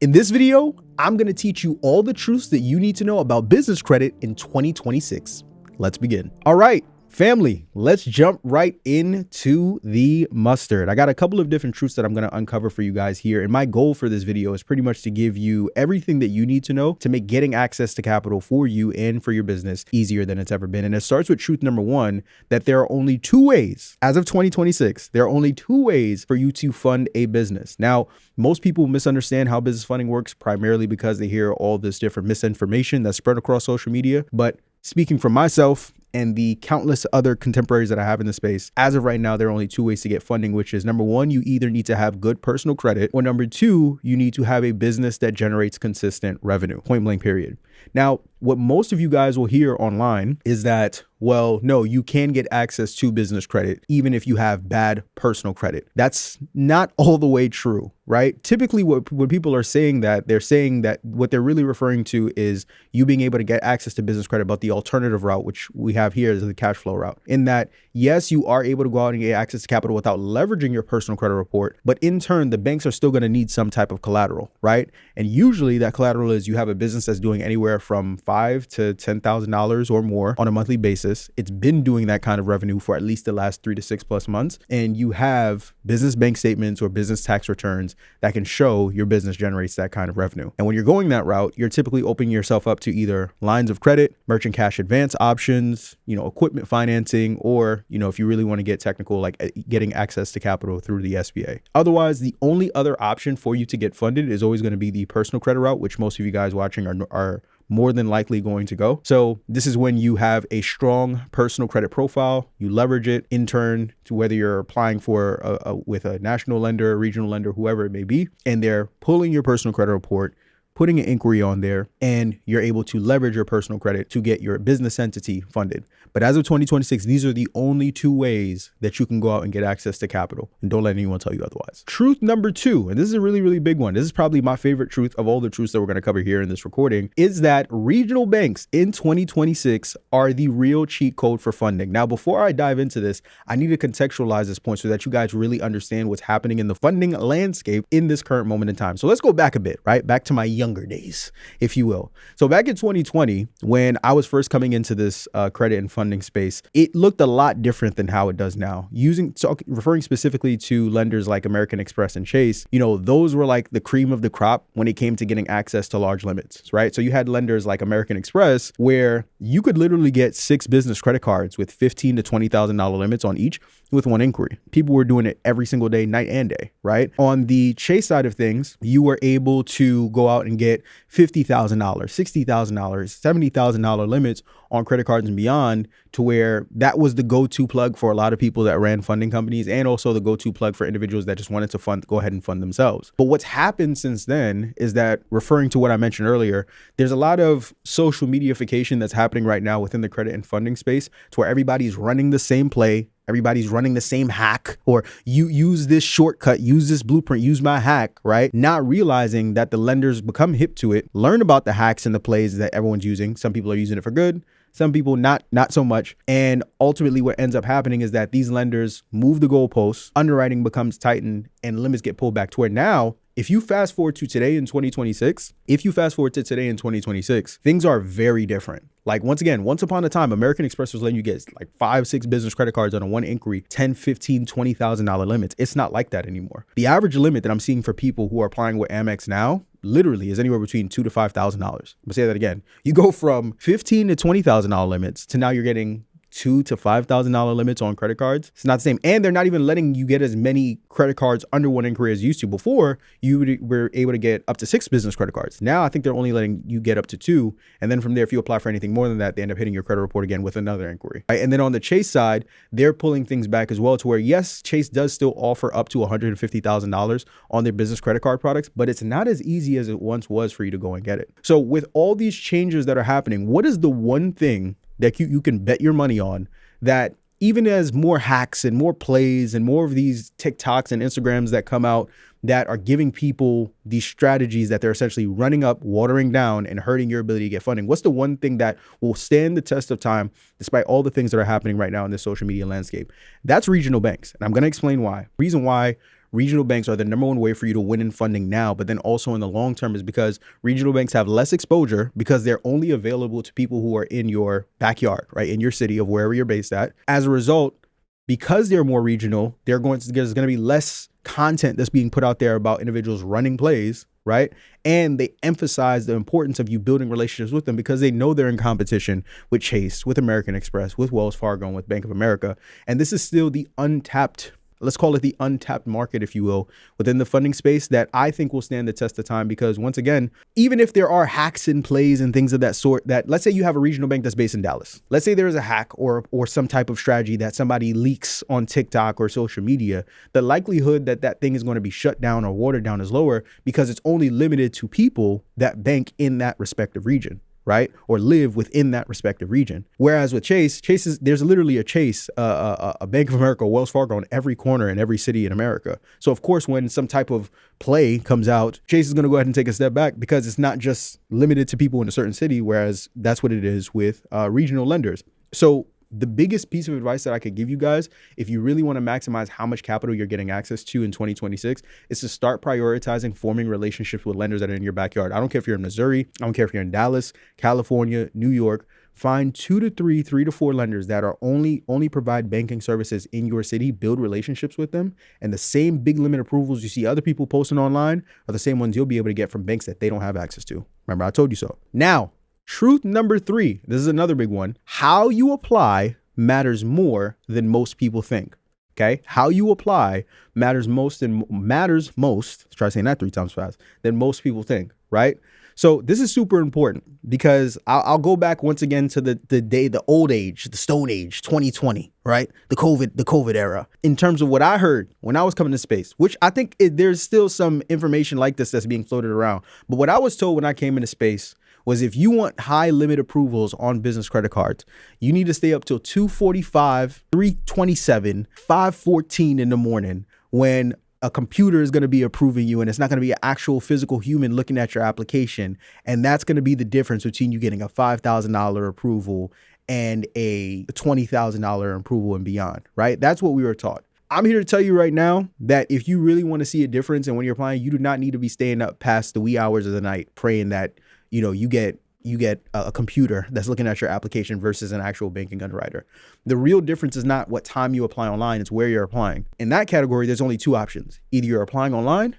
In this video, I'm going to teach you all the truths that you need to know about business credit in 2026. Let's begin. All right, family, let's jump right into the mustard. I got a couple of different truths that I'm going to uncover for you guys here. And my goal for this video is pretty much to give you everything that you need to know to make getting access to capital for you and for your business easier than it's ever been. And it starts with truth number one, that there are only two ways, as of 2026, there are only two ways for you to fund a business. Now, most people misunderstand how business funding works primarily because they hear all this different misinformation that's spread across social media. But speaking for myself and the countless other contemporaries that I have in the space, as of right now, there are only two ways to get funding, which is number one, you either need to have good personal credit, or number two, you need to have a business that generates consistent revenue, point blank period. Now, what most of you guys will hear online is that, well, no, you can get access to business credit even if you have bad personal credit. That's not all the way true, right? Typically, what people are saying that they're saying that what they're really referring to is you being able to get access to business credit, but the alternative route, which we have here, is the cash flow route. In that, yes, you are able to go out and get access to capital without leveraging your personal credit report, but in turn, the banks are still going to need some type of collateral, right? And usually that collateral is you have a business that's doing anywhere from $5,000 to $10,000 or more on a monthly basis. It's been doing that kind of revenue for at least the last 3 to 6+ months. And you have business bank statements or business tax returns that can show your business generates that kind of revenue. And when you're going that route, you're typically opening yourself up to either lines of credit, merchant cash advance options, equipment financing, or, if you really want to get technical, like getting access to capital through the SBA. Otherwise, the only other option for you to get funded is always going to be the personal credit route, which most of you guys watching are more than likely going to go. So this is when you have a strong personal credit profile, you leverage it in turn to whether you're applying for with a national lender, regional lender, whoever it may be, and they're pulling your personal credit report, putting an inquiry on there, and you're able to leverage your personal credit to get your business entity funded. But as of 2026, these are the only two ways that you can go out and get access to capital. And don't let anyone tell you otherwise. Truth number two, and this is a really, really big one. This is probably my favorite truth of all the truths that we're going to cover here in this recording, is that regional banks in 2026 are the real cheat code for funding. Now, before I dive into this, I need to contextualize this point so that you guys really understand what's happening in the funding landscape in this current moment in time. So let's go back a bit, right? Back to my younger days, if you will. So back in 2020, when I was first coming into this credit and funding space, it looked a lot different than how it does now. Referring specifically to lenders like American Express and Chase, those were like the cream of the crop when it came to getting access to large limits, right? So you had lenders like American Express where you could literally get 6 business credit cards with $15,000 to $20,000 limits on each with one inquiry. People were doing it every single day, night and day, right? On the Chase side of things, you were able to go out and get $50,000, $60,000, $70,000 limits on credit cards and beyond, to where that was the go-to plug for a lot of people that ran funding companies, and also the go-to plug for individuals that just wanted to go ahead and fund themselves. But what's happened since then is that, referring to what I mentioned earlier, there's a lot of social mediaification that's happening right now within the credit and funding space, to where everybody's running the same play. Everybody's running the same hack, or you use this shortcut, use this blueprint, use my hack, right? Not realizing that the lenders become hip to it, learn about the hacks and the plays that everyone's using. Some people are using it for good, some people not so much. And ultimately what ends up happening is that these lenders move the goalposts, underwriting becomes tightened, and limits get pulled back, to where now, if you fast forward to today in 2026, things are very different. Like, once upon a time, American Express was letting you get like 5-6 business credit cards on a one inquiry, $10,000, $15,000, $20,000 limits. It's not like that anymore. The average limit that I'm seeing for people who are applying with Amex now literally is anywhere between $2,000 to $5,000. I'm gonna say that again. You go from $15,000 to $20,000 limits to now you're getting $2,000 to $5,000 limits on credit cards. It's not the same. And they're not even letting you get as many credit cards under one inquiry as you used to. Before, you were able to get up to 6 business credit cards. Now, I think they're only letting you get up to 2. And then from there, if you apply for anything more than that, they end up hitting your credit report again with another inquiry. Right? And then on the Chase side, they're pulling things back as well, to where, yes, Chase does still offer up to $150,000 on their business credit card products, but it's not as easy as it once was for you to go and get it. So with all these changes that are happening, what is the one thing that you can bet your money on, that even as more hacks and more plays and more of these TikToks and Instagrams that come out that are giving people these strategies that they're essentially running up, watering down, and hurting your ability to get funding, what's the one thing that will stand the test of time despite all the things that are happening right now in this social media landscape? That's regional banks. And I'm going to explain why. Reason why regional banks are the number one way for you to win in funding now, but then also in the long term is because regional banks have less exposure because they're only available to people who are in your backyard, right? In your city of wherever you're based at. As a result, because they're more regional, there's going to be less content that's being put out there about individuals running plays, right? And they emphasize the importance of you building relationships with them because they know they're in competition with Chase, with American Express, with Wells Fargo, and with Bank of America. And this is still the untapped, let's call it the untapped market, if you will, within the funding space that I think will stand the test of time. Because once again, even if there are hacks and plays and things of that sort, that let's say you have a regional bank that's based in Dallas. Let's say there's a hack or some type of strategy that somebody leaks on TikTok or social media. The likelihood that that thing is going to be shut down or watered down is lower because it's only limited to people that bank in that respective region, right? Or live within that respective region. Whereas with Chase is, there's literally a Chase, a Bank of America, Wells Fargo in every corner in every city in America. So of course, when some type of play comes out, Chase is going to go ahead and take a step back because it's not just limited to people in a certain city, whereas that's what it is with regional lenders. So the biggest piece of advice that I could give you guys, if you really want to maximize how much capital you're getting access to in 2026, is to start prioritizing forming relationships with lenders that are in your backyard. I don't care if you're in Missouri. I don't care if you're in Dallas, California, New York. Find 2 to 3, 3 to 4 lenders that are only provide banking services in your city. Build relationships with them. And the same big limit approvals you see other people posting online are the same ones you'll be able to get from banks that they don't have access to. Remember, I told you so. Now, truth number 3, this is another big one. How you apply matters more than most people think. Okay. How you apply matters most, let's try saying that 3 times fast, than most people think, right? So this is super important because I'll go back once again to the old age, the Stone Age, 2020, right? The COVID era. In terms of what I heard when I was coming to space, which I think there's still some information like this that's being floated around. But what I was told when I came into space was if you want high limit approvals on business credit cards, you need to stay up till 2:45, 3:27, 5:14 in the morning when a computer is going to be approving you and it's not going to be an actual physical human looking at your application. And that's going to be the difference between you getting a $5,000 approval and a $20,000 approval and beyond, right? That's what we were taught. I'm here to tell you right now that if you really want to see a difference and when you're applying, you do not need to be staying up past the wee hours of the night praying that, you know, you get a computer that's looking at your application versus an actual banking underwriter. The real difference is not what time you apply online, it's where you're applying. In that category, there's only 2 options. Either you're applying online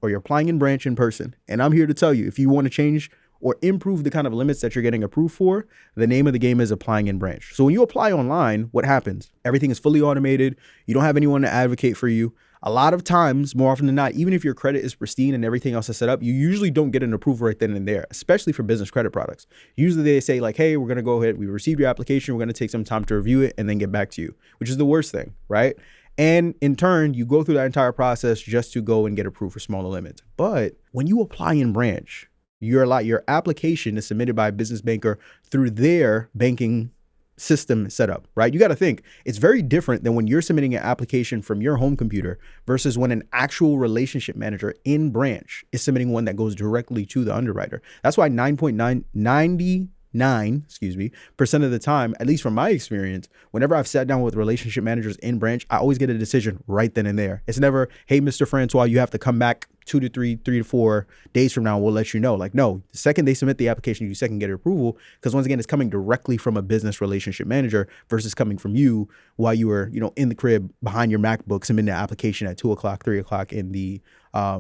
or you're applying in branch in person. And I'm here to tell you, if you want to change or improve the kind of limits that you're getting approved for, the name of the game is applying in branch. So when you apply online, what happens? Everything is fully automated. You don't have anyone to advocate for you. A lot of times, more often than not, even if your credit is pristine and everything else is set up, you usually don't get an approval right then and there, especially for business credit products. Usually they say like, hey, we're going to go ahead. We received your application. We're going to take some time to review it and then get back to you, which is the worst thing, right? And in turn, you go through that entire process just to go and get approved for smaller limits. But when you apply in branch, your application is submitted by a business banker through their banking system setup, right? You got to think it's very different than when you're submitting an application from your home computer versus when an actual relationship manager in branch is submitting one that goes directly to the underwriter. That's why 99% of the time, at least from my experience, whenever I've sat down with relationship managers in branch, I always get a decision right then and there. It's never, hey, Mr. Francois, you have to come back 2 to 3 to 4 days from now. We'll let you know. Like, no, the second they submit the application, you second get approval. Because once again, it's coming directly from a business relationship manager versus coming from you while you were, in the crib behind your MacBook, submitting the application at 2 o'clock, 3 o'clock in the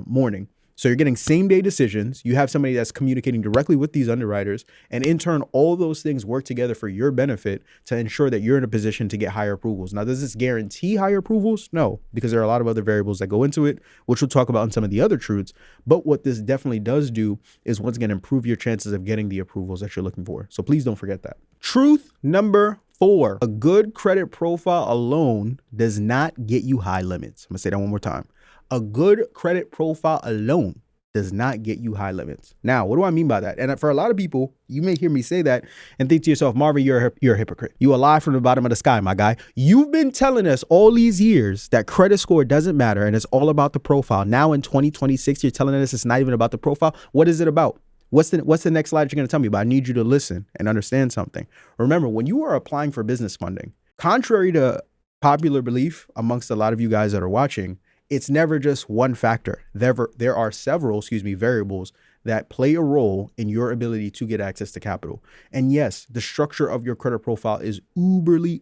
morning. So you're getting same day decisions. You have somebody that's communicating directly with these underwriters. And in turn, all those things work together for your benefit to ensure that you're in a position to get higher approvals. Now, does this guarantee higher approvals? No, because there are a lot of other variables that go into it, which we'll talk about in some of the other truths. But what this definitely does do is once again, improve your chances of getting the approvals that you're looking for. So please don't forget that. Truth number 4, a good credit profile alone does not get you high limits. I'm gonna say that one more time. A good credit profile alone does not get you high limits. Now, what do I mean by that? And for a lot of people, you may hear me say that and think to yourself, Marvin, you're a hypocrite. You a lie from the bottom of the sky, my guy. You've been telling us all these years that credit score doesn't matter and it's all about the profile. Now in 2026, you're telling us it's not even about the profile. What is it about? What's the next slide you're going to tell me about? I need you to listen and understand something. Remember, when you are applying for business funding, contrary to popular belief amongst a lot of you guys that are watching, it's never just one factor. There are several, variables that play a role in your ability to get access to capital. And yes, the structure of your credit profile is uberly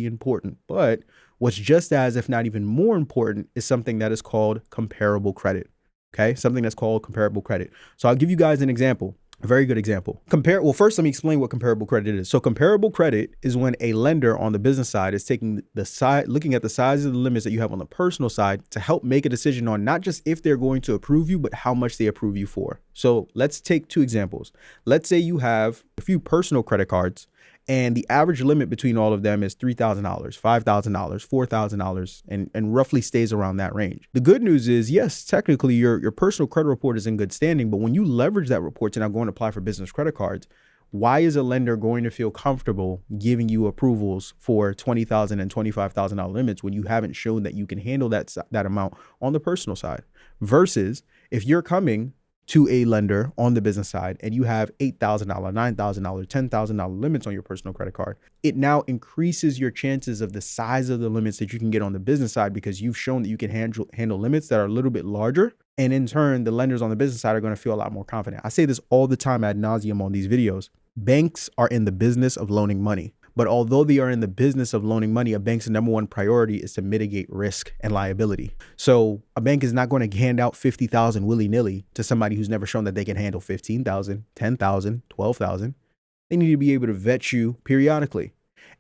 important. But what's just as, if not even more important, is something that is called comparable credit. Okay, something that's called comparable credit. So I'll give you guys an example. A very good example. Well, first, let me explain what comparable credit is. So comparable credit is when a lender on the business side is looking at the size of the limits that you have on the personal side to help make a decision on not just if they're going to approve you, but how much they approve you for. So let's take two examples. Let's say you have a few personal credit cards and the average limit between all of them is $3,000, $5,000, $4,000, and roughly stays around that range. The good news is, yes, technically your personal credit report is in good standing, but when you leverage that report to now go and apply for business credit cards, why is a lender going to feel comfortable giving you approvals for $20,000 and $25,000 limits when you haven't shown that you can handle that amount on the personal side? Versus if you're coming to a lender on the business side and you have $8,000, $9,000, $10,000 limits on your personal credit card, it now increases your chances of the size of the limits that you can get on the business side because you've shown that you can handle limits that are a little bit larger. And in turn, the lenders on the business side are going to feel a lot more confident. I say this all the time ad nauseum on these videos. Banks are in the business of loaning money. But although they are in the business of loaning money, a bank's number one priority is to mitigate risk and liability. So a bank is not going to hand out $50,000 willy-nilly to somebody who's never shown that they can handle $15,000, $10,000, $12,000. They need to be able to vet you periodically.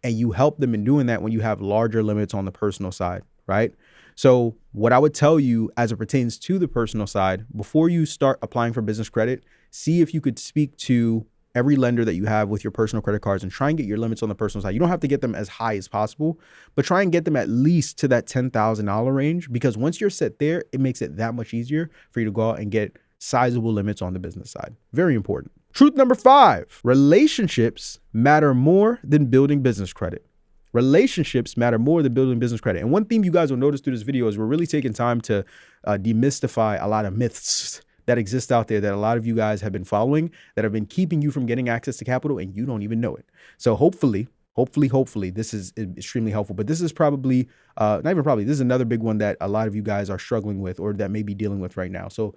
And you help them in doing that when you have larger limits on the personal side, right? So what I would tell you as it pertains to the personal side, before you start applying for business credit, see if you could speak to every lender that you have with your personal credit cards and try and get your limits on the personal side. You don't have to get them as high as possible, but try and get them at least to that $10,000 range, because once you're set there, it makes it that much easier for you to go out and get sizable limits on the business side. Very important. Truth number 5, relationships matter more than building business credit. Relationships matter more than building business credit. And one theme you guys will notice through this video is we're really taking time to demystify a lot of myths that exist out there that a lot of you guys have been following that have been keeping you from getting access to capital and you don't even know it. So hopefully this is extremely helpful. But this is probably, this is another big one that a lot of you guys are struggling with or that may be dealing with right now. So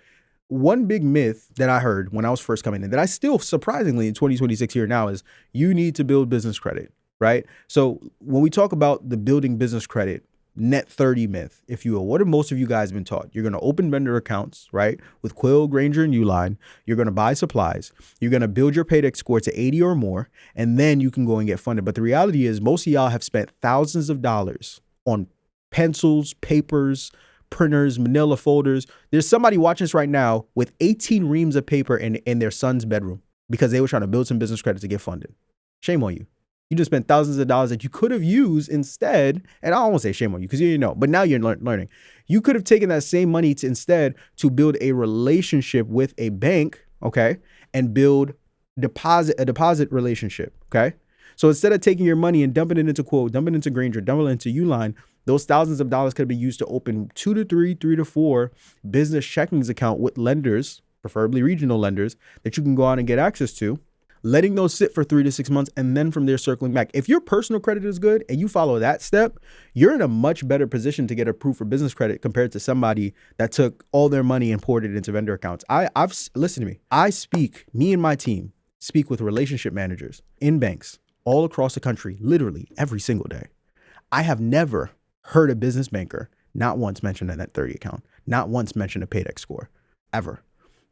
one big myth that I heard when I was first coming in that I still surprisingly in 2026 hear now is you need to build business credit, right? So when we talk about the building business credit, net 30 myth, if you will. What have most of you guys been taught? You're going to open vendor accounts, right? With Quill, Granger, and Uline. You're going to buy supplies. You're going to build your paydex score to 80 or more, and then you can go and get funded. But the reality is most of y'all have spent thousands of dollars on pencils, papers, printers, manila folders. There's somebody watching this right now with 18 reams of paper in their son's bedroom because they were trying to build some business credit to get funded. Shame on you. You just spent thousands of dollars that you could have used instead. And I don't want to say shame on you because you didn't know, but now you're learning. You could have taken that same money to build a relationship with a bank, okay, and build a deposit relationship, okay? So instead of taking your money and dumping it into Quote, dumping it into Granger, dumping it into Uline, those thousands of dollars could have been used to open 2 to 3, 3 to 4 business checkings account with lenders, preferably regional lenders, that you can go out and get access to, letting those sit for 3 to 6 months, and then from there circling back. If your personal credit is good and you follow that step, you're in a much better position to get approved for business credit compared to somebody that took all their money and poured it into vendor accounts. Listen to me. Me and my team speak with relationship managers in banks all across the country, literally every single day. I have never heard a business banker not once mention a net 30 account, not once mention a paydex score, ever.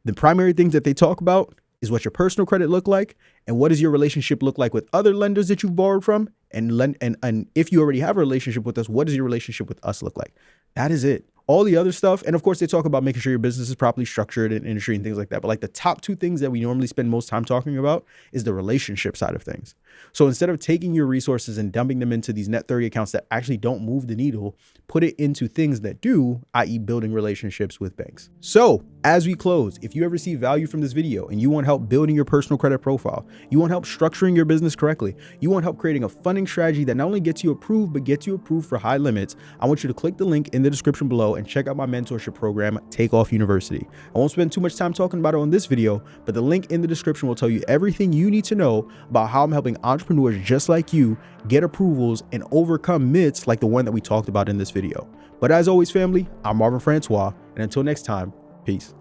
The primary things that they talk about is what your personal credit look like and what does your relationship look like with other lenders that you've borrowed from, and if you already have a relationship with us, what does your relationship with us look like? That is it. All the other stuff, and of course they talk about making sure your business is properly structured and industry and things like that, but like the top 2 things that we normally spend most time talking about is the relationship side of things. So instead of taking your resources and dumping them into these net 30 accounts that actually don't move the needle, put it into things that do, i.e. building relationships with banks. So as we close, if you ever see value from this video and you want help building your personal credit profile, you want help structuring your business correctly, you want help creating a funding strategy that not only gets you approved, but gets you approved for high limits, I want you to click the link in the description below and check out my mentorship program, Takeoff University. I won't spend too much time talking about it on this video, but the link in the description will tell you everything you need to know about how I'm helping entrepreneurs just like you get approvals and overcome myths like the one that we talked about in this video. But as always, family, I'm Marvin Francois, and until next time, peace.